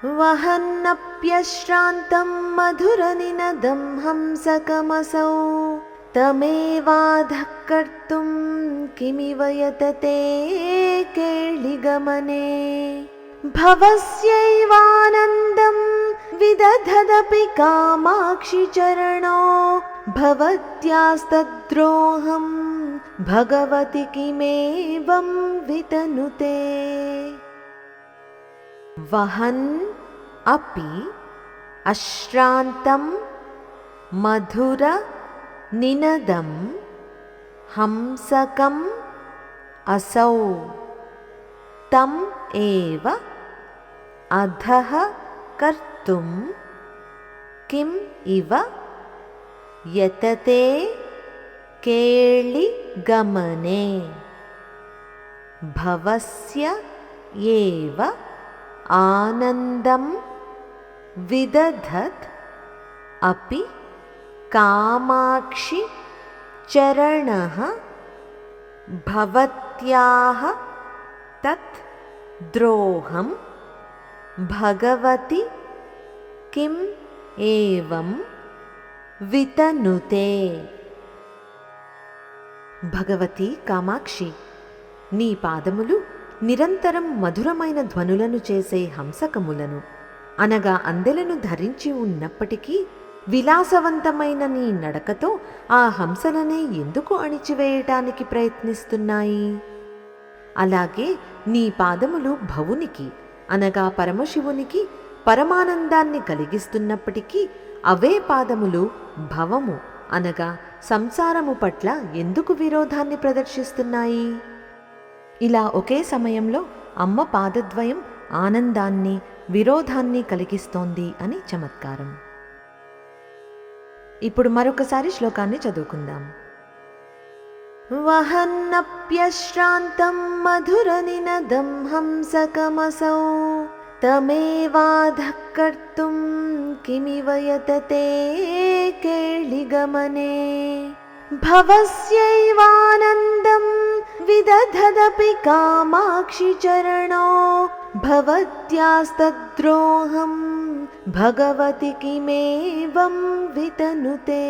वहन्नप्यश्रान्तं मधुरनिनदं हंसकमसौ तमेवाधः कर्तुं किमिव यतते केळिगमने भवस्यैवानन्दं विदधदपि कामाक्षि चरणो भवत्यास्तद्रोहं भगवति किमेवं वितनुते। वहन् अपि अश्रान्तं मधुर निनदं हंसकम् असौ तम् एव अधः कर्तुं किम् इव यतते केळिगमने भवस्य एव आनन्दं विदधत् अपि कामाक्षि चरणः भवत्याः तत् द्रोहं भगवति किम् एवं वितनुते। భగవతి కామాక్షి, నీ పాదములు నిరంతరం మధురమైన ధ్వనులను చేసే హంసకములను అనగా అందెలను ధరించి ఉన్నప్పటికీ విలాసవంతమైన నీ నడకతో ఆ హంసలనే ఎందుకు అణిచివేయటానికి ప్రయత్నిస్తున్నాయి? అలాగే నీ పాదములు భవునికి అనగా పరమశివునికి పరమానందాన్ని కలిగిస్తున్నప్పటికీ అవే పాదములు భవము అనగా సంసారము పట్ల ఎందుకు విరోధాన్ని ప్రదర్శిస్తున్నాయి? ఇలా ఒకే సమయంలో అమ్మ పాదద్వయం ఆనందాన్ని విరోధాన్ని కలిగిస్తోంది అని చమత్కారం. ఇప్పుడు మరొకసారి శ్లోకాన్ని చదువుకుందాం. వహన్నప్యశ్రాంతం మధురనినదం హంసకమసౌ తమేవాధః కర్తుం కిమివ యతతే కేళిగమనే భవస్యైవానందం విదధదపి కామాక్షి చరణో భవత్యాస్తద్రోహం భగవతి కిమేవం వితనుతే।